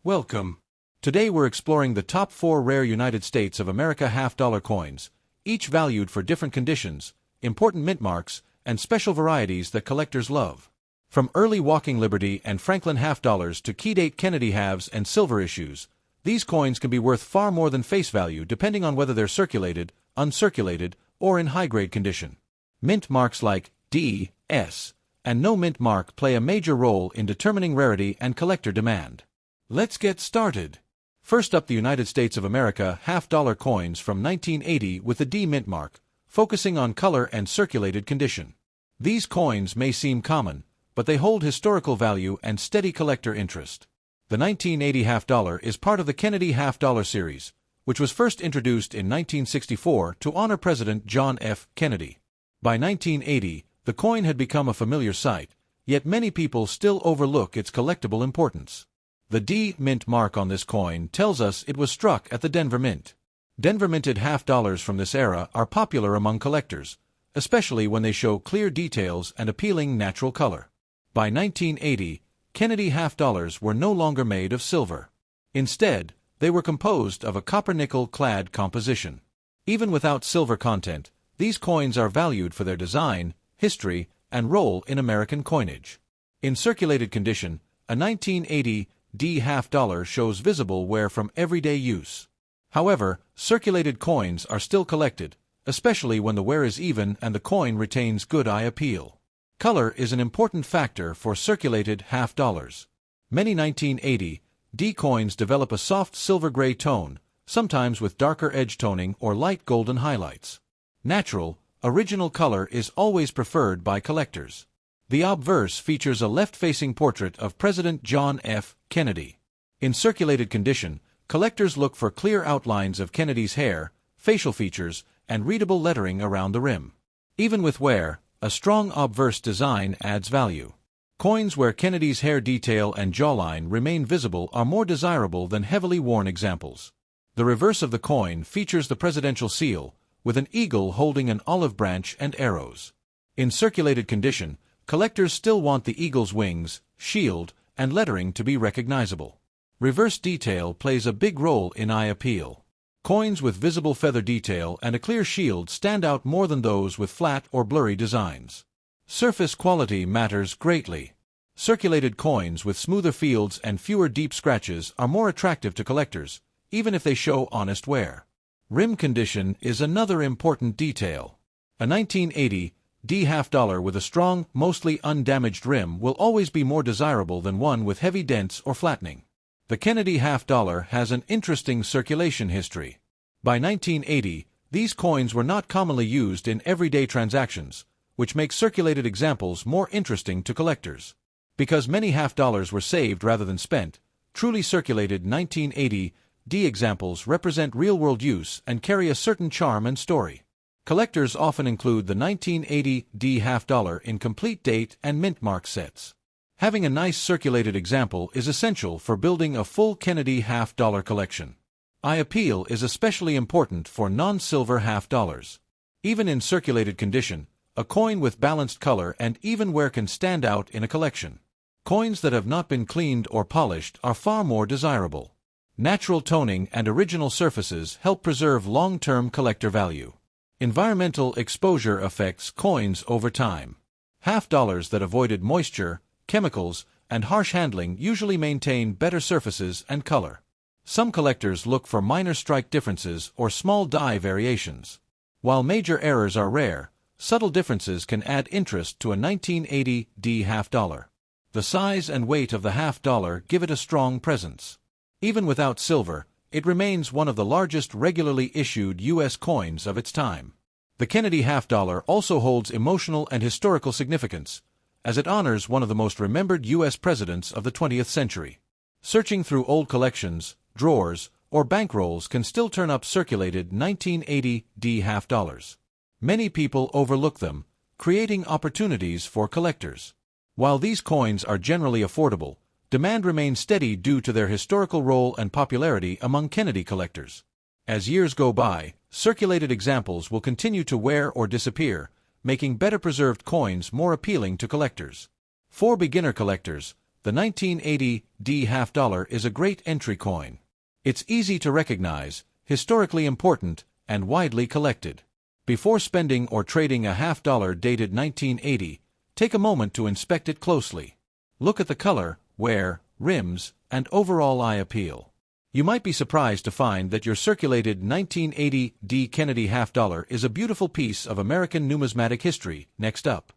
Welcome. Today we're exploring the top 4 rare United States of America half-dollar coins, each valued for different conditions, important mint marks, and special varieties that collectors love. From early Walking Liberty and Franklin half-dollars to key-date Kennedy halves and silver issues, these coins can be worth far more than face value depending on whether they're circulated, uncirculated, or in high-grade condition. Mint marks like D, S, and no mint mark play a major role in determining rarity and collector demand. Let's get started. First up, the United States of America half-dollar coins from 1980 with the D mint mark, focusing on color and circulated condition. These coins may seem common, but they hold historical value and steady collector interest. The 1980 half-dollar is part of the Kennedy half-dollar series, which was first introduced in 1964 to honor President John F. Kennedy. By 1980, the coin had become a familiar sight, yet many people still overlook its collectible importance. The D mint mark on this coin tells us it was struck at the Denver Mint. Denver minted half-dollars from this era are popular among collectors, especially when they show clear details and appealing natural color. By 1980, Kennedy half-dollars were no longer made of silver. Instead, they were composed of a copper-nickel-clad composition. Even without silver content, these coins are valued for their design, history, and role in American coinage. In circulated condition, a 1980 D half-dollar shows visible wear from everyday use. However, circulated coins are still collected, especially when the wear is even and the coin retains good eye appeal. Color is an important factor for circulated half-dollars. Many 1980 D coins develop a soft silver-gray tone, sometimes with darker edge toning or light golden highlights. Natural, original color is always preferred by collectors. The obverse features a left-facing portrait of President John F. Kennedy. In circulated condition, collectors look for clear outlines of Kennedy's hair, facial features, and readable lettering around the rim. Even with wear, a strong obverse design adds value. Coins where Kennedy's hair detail and jawline remain visible are more desirable than heavily worn examples. The reverse of the coin features the presidential seal, with an eagle holding an olive branch and arrows. In circulated condition, collectors still want the eagle's wings, shield, and lettering to be recognizable. Reverse detail plays a big role in eye appeal. Coins with visible feather detail and a clear shield stand out more than those with flat or blurry designs. Surface quality matters greatly. Circulated coins with smoother fields and fewer deep scratches are more attractive to collectors, even if they show honest wear. Rim condition is another important detail. A 1980 D half-dollar with a strong, mostly undamaged rim will always be more desirable than one with heavy dents or flattening. The Kennedy half-dollar has an interesting circulation history. By 1980, these coins were not commonly used in everyday transactions, which makes circulated examples more interesting to collectors. Because many half-dollars were saved rather than spent, truly circulated 1980 D examples represent real-world use and carry a certain charm and story. Collectors often include the 1980 D half-dollar in complete date and mint mark sets. Having a nice circulated example is essential for building a full Kennedy half-dollar collection. Eye appeal is especially important for non-silver half-dollars. Even in circulated condition, a coin with balanced color and even wear can stand out in a collection. Coins that have not been cleaned or polished are far more desirable. Natural toning and original surfaces help preserve long-term collector value. Environmental exposure affects coins over time. Half-dollars that avoided moisture, chemicals, and harsh handling usually maintain better surfaces and color. Some collectors look for minor strike differences or small die variations. While major errors are rare, subtle differences can add interest to a 1980 D half-dollar. The size and weight of the half-dollar give it a strong presence. Even without silver, it remains one of the largest regularly issued U.S. coins of its time. The Kennedy half-dollar also holds emotional and historical significance, as it honors one of the most remembered U.S. presidents of the 20th century. Searching through old collections, drawers, or bankrolls can still turn up circulated 1980 D half-dollars. Many people overlook them, creating opportunities for collectors. While these coins are generally affordable, demand remains steady due to their historical role and popularity among Kennedy collectors. As years go by, circulated examples will continue to wear or disappear, making better preserved coins more appealing to collectors. For beginner collectors, The 1980 D half-dollar is a great entry coin. It's easy to recognize, historically important, and widely collected. Before spending or trading a half-dollar dated 1980, take a moment to inspect it closely. Look at the color, wear, rims, and overall eye appeal. You might be surprised to find that your circulated 1980 D Kennedy half-dollar is a beautiful piece of American numismatic history. Next up,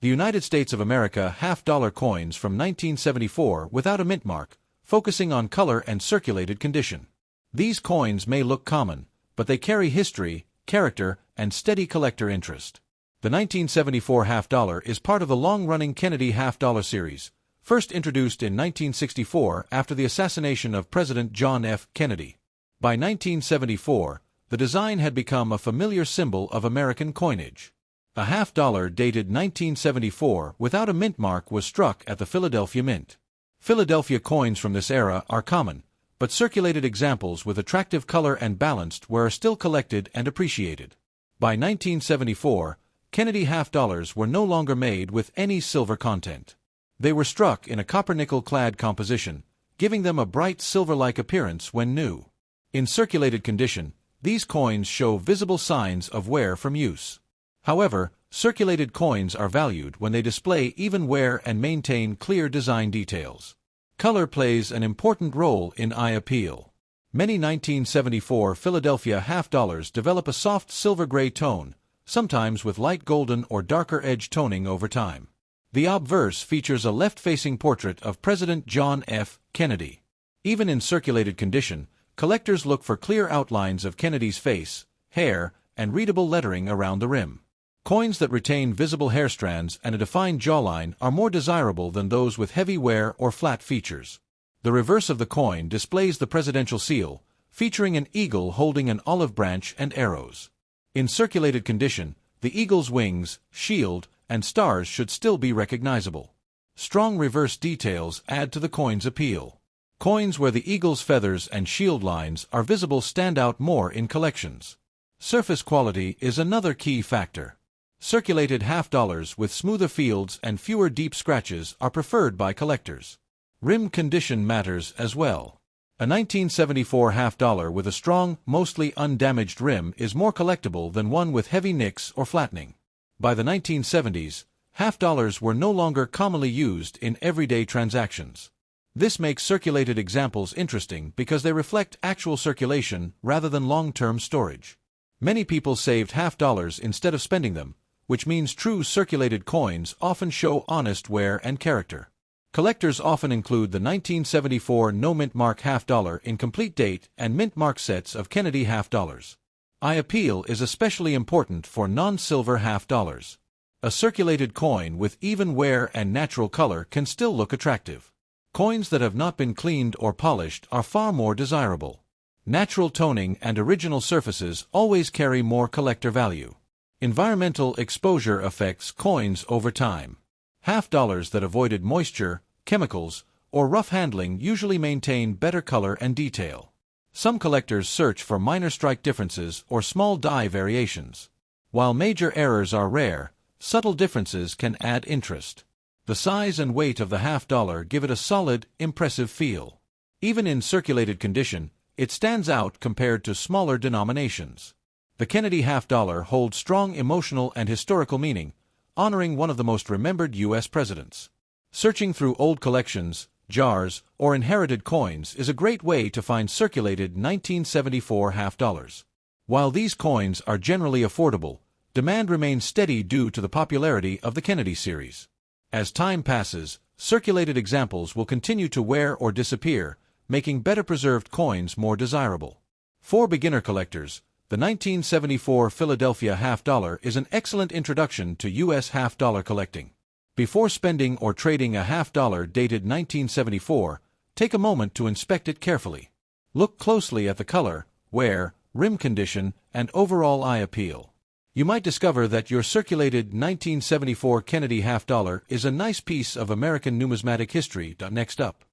the United States of America half-dollar coins from 1974 without a mint mark, focusing on color and circulated condition. These coins may look common, but they carry history, character, and steady collector interest. The 1974 half-dollar is part of the long-running Kennedy half-dollar series, first introduced in 1964 after the assassination of President John F. Kennedy. By 1974, the design had become a familiar symbol of American coinage. A half-dollar dated 1974 without a mint mark was struck at the Philadelphia Mint. Philadelphia coins from this era are common, but circulated examples with attractive color and balanced wear are still collected and appreciated. By 1974, Kennedy half-dollars were no longer made with any silver content. They were struck in a copper-nickel-clad composition, giving them a bright silver-like appearance when new. In circulated condition, these coins show visible signs of wear from use. However, circulated coins are valued when they display even wear and maintain clear design details. Color plays an important role in eye appeal. Many 1974 Philadelphia half-dollars develop a soft silver-gray tone, sometimes with light golden or darker edge toning over time. The obverse features a left-facing portrait of President John F. Kennedy. Even in circulated condition, collectors look for clear outlines of Kennedy's face, hair, and readable lettering around the rim. Coins that retain visible hair strands and a defined jawline are more desirable than those with heavy wear or flat features. The reverse of the coin displays the presidential seal, featuring an eagle holding an olive branch and arrows. In circulated condition, the eagle's wings, shield, and stars should still be recognizable. Strong reverse details add to the coin's appeal. Coins where the eagle's feathers and shield lines are visible stand out more in collections. Surface quality is another key factor. Circulated half-dollars with smoother fields and fewer deep scratches are preferred by collectors. Rim condition matters as well. A 1974 half-dollar with a strong, mostly undamaged rim is more collectible than one with heavy nicks or flattening. By the 1970s, half-dollars were no longer commonly used in everyday transactions. This makes circulated examples interesting because they reflect actual circulation rather than long-term storage. Many people saved half-dollars instead of spending them, which means true circulated coins often show honest wear and character. Collectors often include the 1974 no-mint mark half-dollar in complete date and mint mark sets of Kennedy half-dollars. Eye appeal is especially important for non-silver half-dollars. A circulated coin with even wear and natural color can still look attractive. Coins that have not been cleaned or polished are far more desirable. Natural toning and original surfaces always carry more collector value. Environmental exposure affects coins over time. Half-dollars that avoided moisture, chemicals, or rough handling usually maintain better color and detail. Some collectors search for minor strike differences or small die variations. While major errors are rare, subtle differences can add interest. The size and weight of the half-dollar give it a solid, impressive feel. Even in circulated condition, it stands out compared to smaller denominations. The Kennedy half-dollar holds strong emotional and historical meaning, honoring one of the most remembered U.S. presidents. Searching through old collections, jars, or inherited coins is a great way to find circulated 1974 half-dollars. While these coins are generally affordable, demand remains steady due to the popularity of the Kennedy series. As time passes, circulated examples will continue to wear or disappear, making better preserved coins more desirable. For beginner collectors, the 1974 Philadelphia half-dollar is an excellent introduction to U.S. half-dollar collecting. Before spending or trading a half-dollar dated 1974, take a moment to inspect it carefully. Look closely at the color, wear, rim condition, and overall eye appeal. You might discover that your circulated 1974 Kennedy half-dollar is a nice piece of American numismatic history. Next up,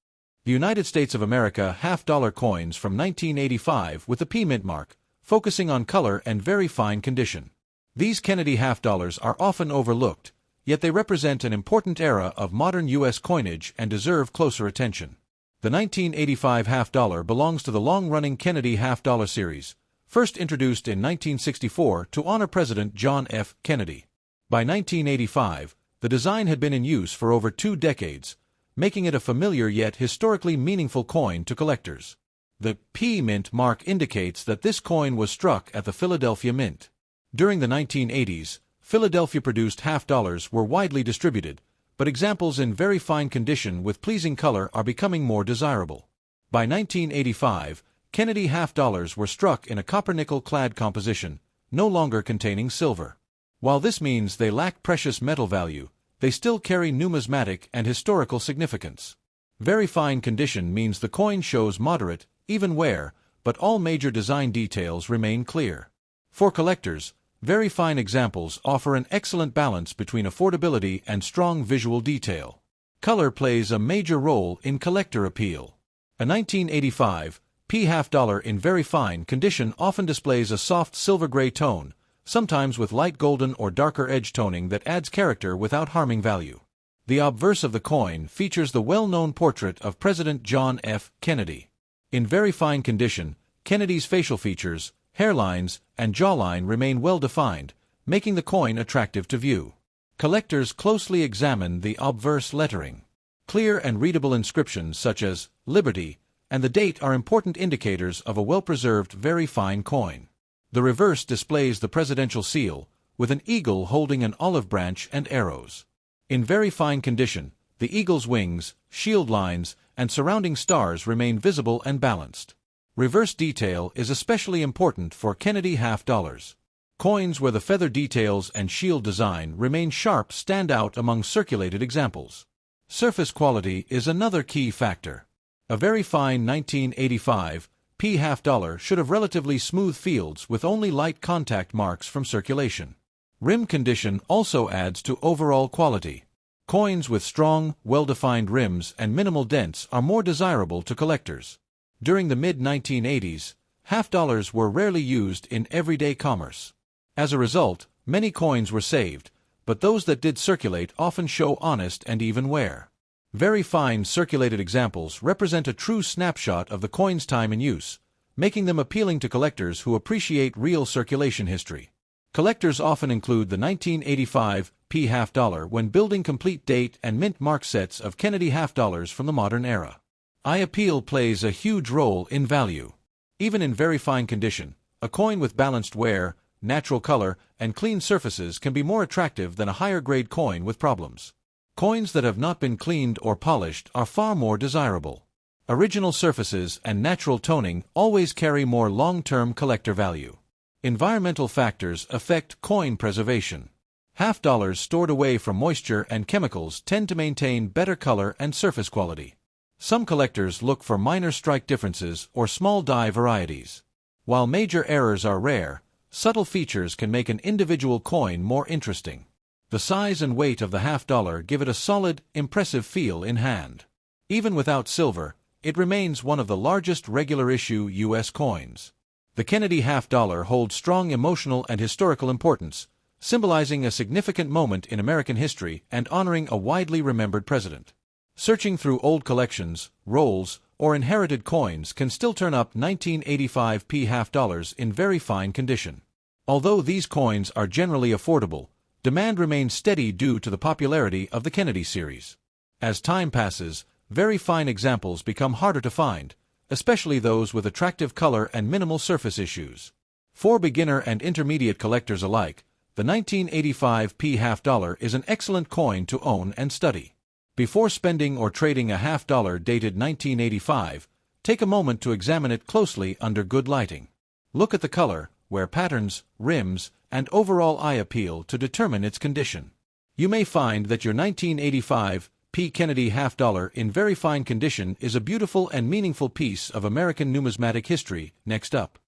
the United States of America half-dollar coins from 1985 with the P mint mark, focusing on color and very fine condition. These Kennedy half-dollars are often overlooked, yet they represent an important era of modern U.S. coinage and deserve closer attention. The 1985 half-dollar belongs to the long-running Kennedy half-dollar series, first introduced in 1964 to honor President John F. Kennedy. By 1985, the design had been in use for over 2 decades, making it a familiar yet historically meaningful coin to collectors. The P Mint mark indicates that this coin was struck at the Philadelphia Mint. During the 1980s, Philadelphia-produced half-dollars were widely distributed, but examples in very fine condition with pleasing color are becoming more desirable. By 1985, Kennedy half-dollars were struck in a copper-nickel-clad composition, no longer containing silver. While this means they lack precious metal value, they still carry numismatic and historical significance. Very fine condition means the coin shows moderate, even wear, but all major design details remain clear. For collectors, very fine examples offer an excellent balance between affordability and strong visual detail. Color plays a major role in collector appeal. A 1985 P half-dollar in very fine condition often displays a soft silver-gray tone, sometimes with light golden or darker edge toning that adds character without harming value. The obverse of the coin features the well-known portrait of President John F. Kennedy. In very fine condition, Kennedy's facial features, hairlines, and jawline remain well-defined, making the coin attractive to view. Collectors closely examine the obverse lettering. Clear and readable inscriptions such as Liberty and the date are important indicators of a well-preserved, very fine coin. The reverse displays the presidential seal, with an eagle holding an olive branch and arrows. In very fine condition, the eagle's wings, shield lines, and surrounding stars remain visible and balanced. Reverse detail is especially important for Kennedy half-dollars. Coins where the feather details and shield design remain sharp stand out among circulated examples. Surface quality is another key factor. A very fine 1985 P half-dollar should have relatively smooth fields with only light contact marks from circulation. Rim condition also adds to overall quality. Coins with strong, well-defined rims and minimal dents are more desirable to collectors. During the mid-1980s, half-dollars were rarely used in everyday commerce. As a result, many coins were saved, but those that did circulate often show honest and even wear. Very fine circulated examples represent a true snapshot of the coin's time in use, making them appealing to collectors who appreciate real circulation history. Collectors often include the 1985 P half-dollar when building complete date and mint mark sets of Kennedy half-dollars from the modern era. Eye appeal plays a huge role in value. Even in very fine condition, a coin with balanced wear, natural color, and clean surfaces can be more attractive than a higher-grade coin with problems. Coins that have not been cleaned or polished are far more desirable. Original surfaces and natural toning always carry more long-term collector value. Environmental factors affect coin preservation. Half-dollars stored away from moisture and chemicals tend to maintain better color and surface quality. Some collectors look for minor strike differences or small die varieties. While major errors are rare, subtle features can make an individual coin more interesting. The size and weight of the half-dollar give it a solid, impressive feel in hand. Even without silver, it remains one of the largest regular-issue U.S. coins. The Kennedy half-dollar holds strong emotional and historical importance, symbolizing a significant moment in American history and honoring a widely remembered president. Searching through old collections, rolls, or inherited coins can still turn up 1985 P half-dollars in very fine condition. Although these coins are generally affordable, demand remains steady due to the popularity of the Kennedy series. As time passes, very fine examples become harder to find, especially those with attractive color and minimal surface issues. For beginner and intermediate collectors alike, the 1985 P half-dollar is an excellent coin to own and study. Before spending or trading a half-dollar dated 1985, take a moment to examine it closely under good lighting. Look at the color, wear patterns, rims, and overall eye appeal to determine its condition. You may find that your 1985 P. Kennedy half-dollar in very fine condition is a beautiful and meaningful piece of American numismatic history. Next up,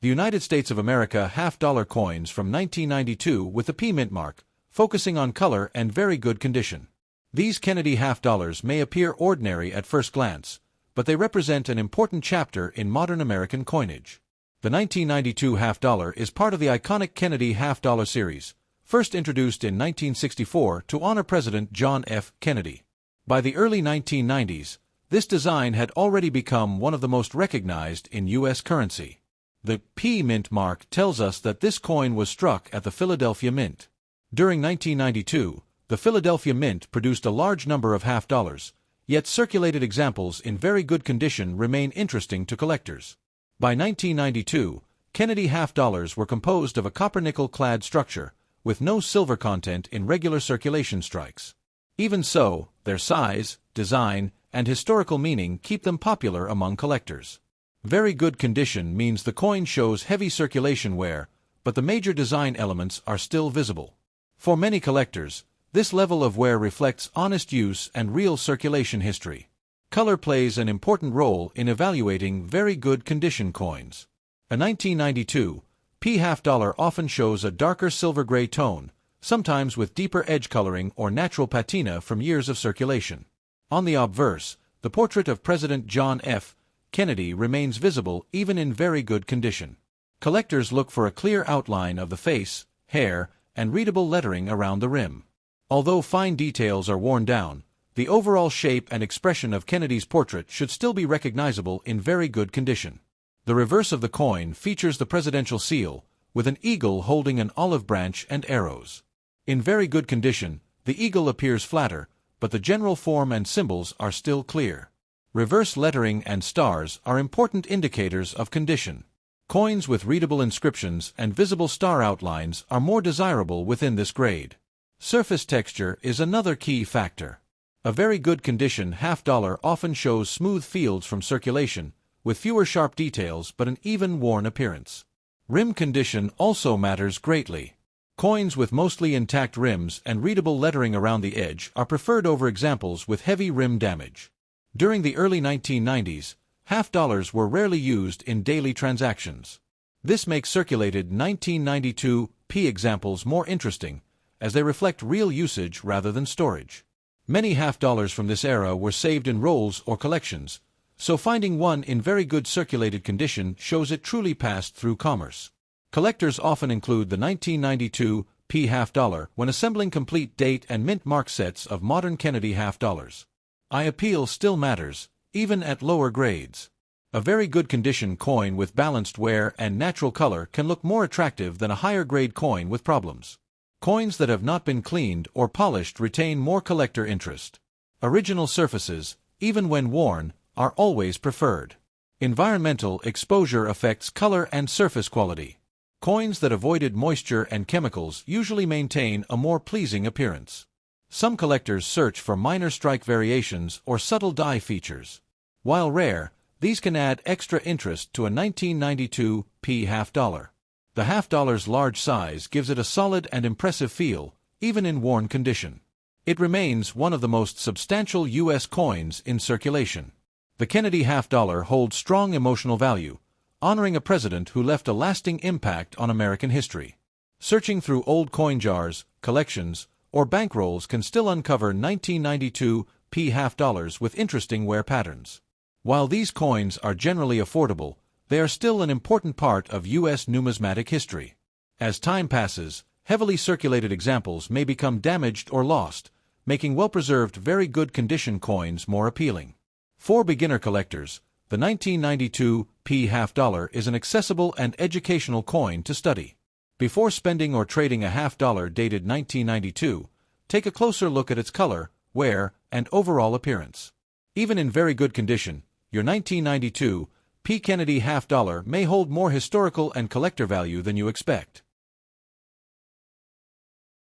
the United States of America half-dollar coins from 1992 with the P mint mark, focusing on color and very good condition. These Kennedy half-dollars may appear ordinary at first glance, but they represent an important chapter in modern American coinage. The 1992 half-dollar is part of the iconic Kennedy half-dollar series, first introduced in 1964 to honor President John F. Kennedy. By the early 1990s, this design had already become one of the most recognized in U.S. currency. The P Mint mark tells us that this coin was struck at the Philadelphia Mint. During 1992, the Philadelphia Mint produced a large number of half-dollars, yet circulated examples in very good condition remain interesting to collectors. By 1992, Kennedy half-dollars were composed of a copper-nickel-clad structure, with no silver content in regular circulation strikes. Even so, their size, design, and historical meaning keep them popular among collectors. Very good condition means the coin shows heavy circulation wear, but the major design elements are still visible. For many collectors, this level of wear reflects honest use and real circulation history. Color plays an important role in evaluating very good condition coins. A 1992 P half-dollar often shows a darker silver-gray tone, sometimes with deeper edge coloring or natural patina from years of circulation. On the obverse, the portrait of President John F. Kennedy remains visible even in very good condition. Collectors look for a clear outline of the face, hair, and readable lettering around the rim. Although fine details are worn down, the overall shape and expression of Kennedy's portrait should still be recognizable in very good condition. The reverse of the coin features the presidential seal, with an eagle holding an olive branch and arrows. In very good condition, the eagle appears flatter, but the general form and symbols are still clear. Reverse lettering and stars are important indicators of condition. Coins with readable inscriptions and visible star outlines are more desirable within this grade. Surface texture is another key factor. A very good condition half-dollar often shows smooth fields from circulation, with fewer sharp details but an even worn appearance. Rim condition also matters greatly. Coins with mostly intact rims and readable lettering around the edge are preferred over examples with heavy rim damage. During the early 1990s, half-dollars were rarely used in daily transactions. This makes circulated 1992 P examples more interesting, as they reflect real usage rather than storage. Many half-dollars from this era were saved in rolls or collections, so finding one in very good circulated condition shows it truly passed through commerce. Collectors often include the 1992 P half-dollar when assembling complete date and mint mark sets of modern Kennedy half-dollars. Eye appeal still matters, even at lower grades. A very good condition coin with balanced wear and natural color can look more attractive than a higher grade coin with problems. Coins that have not been cleaned or polished retain more collector interest. Original surfaces, even when worn, are always preferred. Environmental exposure affects color and surface quality. Coins that avoided moisture and chemicals usually maintain a more pleasing appearance. Some collectors search for minor strike variations or subtle die features. While rare, these can add extra interest to a 1992 P half-dollar. The half-dollar's large size gives it a solid and impressive feel, even in worn condition. It remains one of the most substantial U.S. coins in circulation. The Kennedy half-dollar holds strong emotional value, honoring a president who left a lasting impact on American history. Searching through old coin jars, collections, or bankrolls can still uncover 1992 P half-dollars with interesting wear patterns. While these coins are generally affordable, they are still an important part of U.S. numismatic history. As time passes, heavily circulated examples may become damaged or lost, making well-preserved very good condition coins more appealing. For beginner collectors, the 1992 P half-dollar is an accessible and educational coin to study. Before spending or trading a half-dollar dated 1992, take a closer look at its color, wear, and overall appearance. Even in very good condition, your 1992 P Kennedy half-dollar may hold more historical and collector value than you expect.